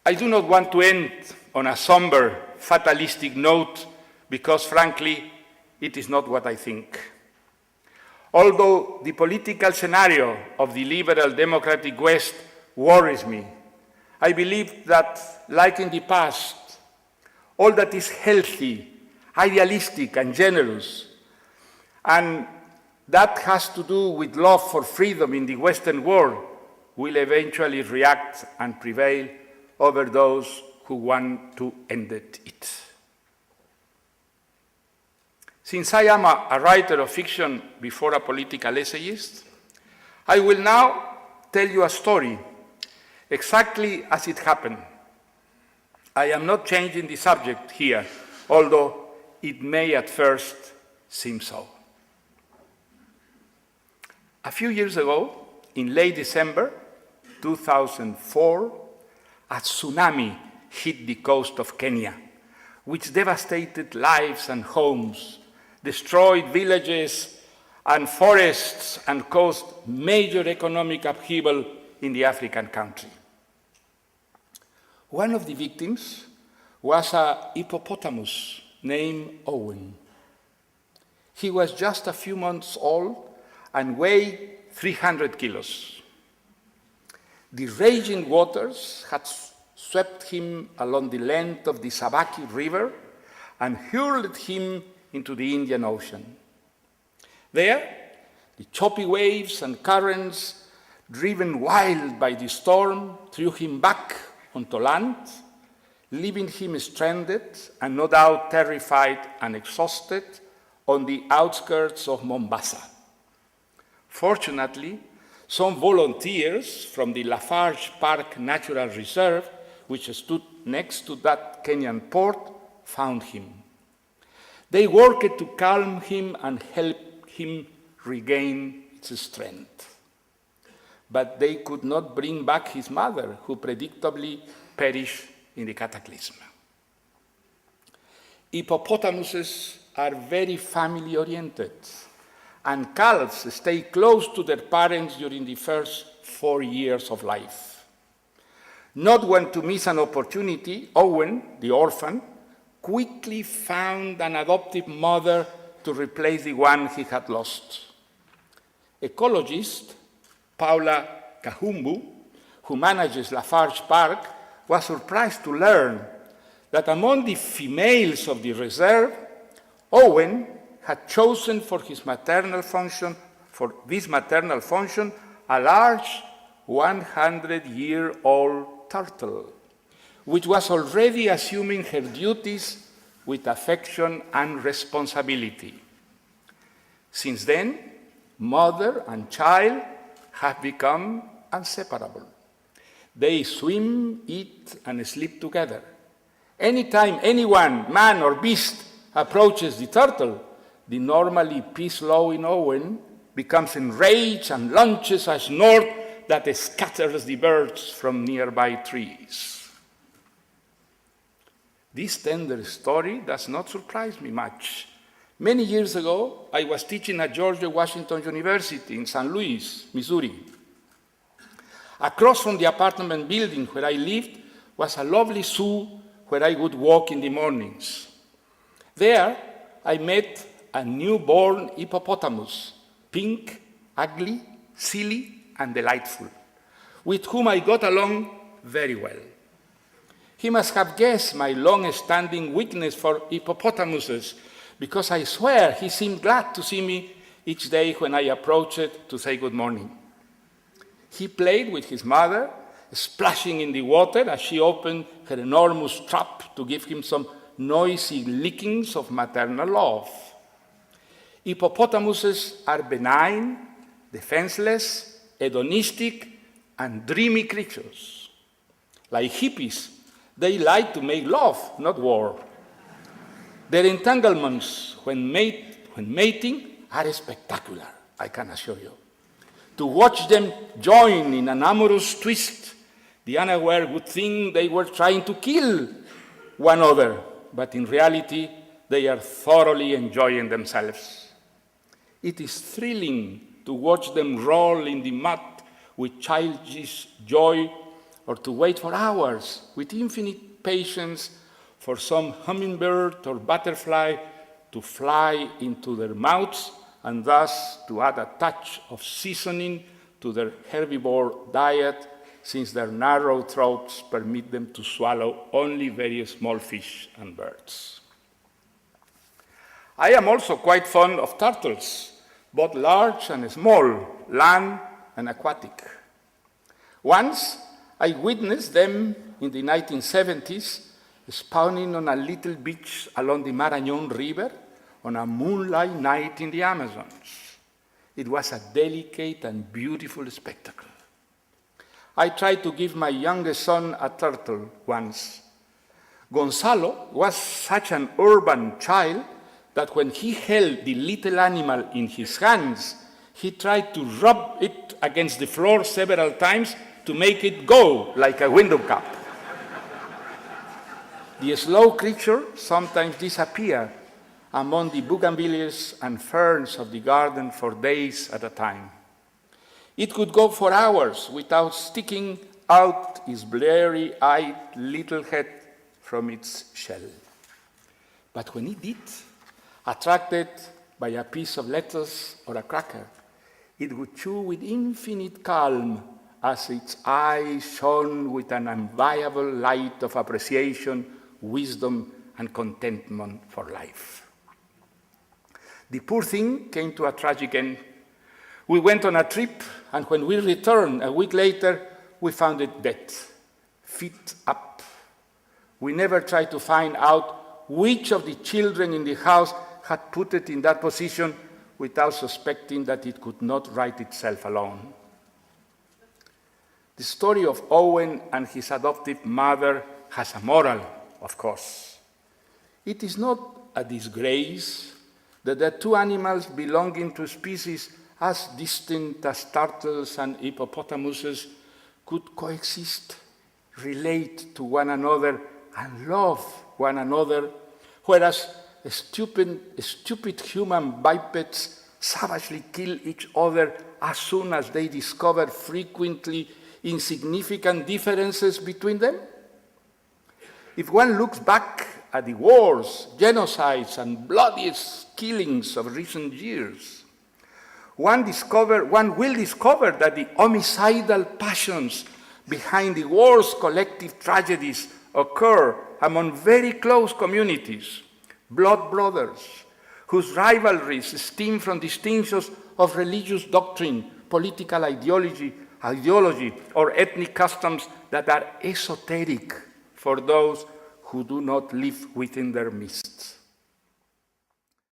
I do not want to end on a somber, fatalistic note because, frankly, it is not what I think. Although the political scenario of the liberal democratic West worries me, I believe that, like in the past, all that is healthy, idealistic, and generous, and that has to do with love for freedom in the Western world, will eventually react and prevail over those who want to end it. Since I am a writer of fiction before a political essayist, I will now tell you a story exactly as it happened. I am not changing the subject here, although it may at first seem so. A few years ago, in late December 2004, a tsunami hit the coast of Kenya, which devastated lives and homes, destroyed villages and forests, and caused major economic upheaval in the African country. One of the victims was a hippopotamus named Owen. He was just a few months old and weighed 300 kilos. The raging waters had swept him along the length of the Sabaki River and hurled him into the Indian Ocean. There, the choppy waves and currents, driven wild by the storm, threw him back onto land, leaving him stranded and no doubt terrified and exhausted on the outskirts of Mombasa. Fortunately, some volunteers from the Lafarge Park Natural Reserve, which stood next to that Kenyan port, found him. They worked to calm him and help him regain his strength. But they could not bring back his mother, who predictably perished in the cataclysm. Hippopotamuses are very family-oriented, and calves stay close to their parents during the first 4 years of life. Not one to miss an opportunity, Owen, the orphan, quickly found an adoptive mother to replace the one he had lost. Ecologist Paula Kahumbu, who manages Lafarge Park, was surprised to learn that among the females of the reserve, Owen had chosen for this maternal function, a large 100-year-old turtle, which was already assuming her duties with affection and responsibility. Since then, mother and child have become inseparable. They swim, eat, and sleep together. Anytime anyone, man or beast, approaches the turtle, the normally peace-loving Owen becomes enraged and launches a snort that scatters the birds from nearby trees. This tender story does not surprise me much. Many years ago, I was teaching at George Washington University in St. Louis, Missouri. Across from the apartment building where I lived was a lovely zoo where I would walk in the mornings. There, I met a newborn hippopotamus, pink, ugly, silly, and delightful, with whom I got along very well. He must have guessed my long-standing weakness for hippopotamuses, because I swear he seemed glad to see me each day when I approached to say good morning. He played with his mother, splashing in the water as she opened her enormous trap to give him some noisy lickings of maternal love. Hippopotamuses are benign, defenseless, hedonistic, and dreamy creatures. Like hippies, they like to make love, not war. Their entanglements when mating are spectacular, I can assure you. To watch them join in an amorous twist, the unaware would think they were trying to kill one another, but in reality, they are thoroughly enjoying themselves. It is thrilling to watch them roll in the mud with childish joy or to wait for hours with infinite patience for some hummingbird or butterfly to fly into their mouths and thus to add a touch of seasoning to their herbivore diet, since their narrow throats permit them to swallow only very small fish and birds. I am also quite fond of turtles, both large and small, land and aquatic. Once, I witnessed them in the 1970s spawning on a little beach along the Marañón River on a moonlight night in the Amazons. It was a delicate and beautiful spectacle. I tried to give my youngest son a turtle once. Gonzalo was such an urban child that when he held the little animal in his hands, he tried to rub it against the floor several times to make it go like a window cup. The slow creature sometimes disappeared among the bougainvilleas and ferns of the garden for days at a time. It could go for hours without sticking out its bleary-eyed little head from its shell. But when it did, attracted by a piece of lettuce or a cracker, it would chew with infinite calm as its eyes shone with an unviable light of appreciation, wisdom, and contentment for life. The poor thing came to a tragic end. We went on a trip, and when we returned a week later, we found it dead, feet up. We never tried to find out which of the children in the house had put it in that position without suspecting that it could not right itself alone. The story of Owen and his adoptive mother has a moral, of course. It is not a disgrace that the two animals belonging to species as distinct as turtles and hippopotamuses could coexist, relate to one another, and love one another, whereas stupid human bipeds savagely kill each other as soon as they discover frequently insignificant differences between them? If one looks back at the wars, genocides, and bloodiest killings of recent years, one will discover that the homicidal passions behind the war's collective tragedies occur among very close communities, blood brothers, whose rivalries stem from distinctions of religious doctrine, political ideology, or ethnic customs that are esoteric for those who do not live within their midst.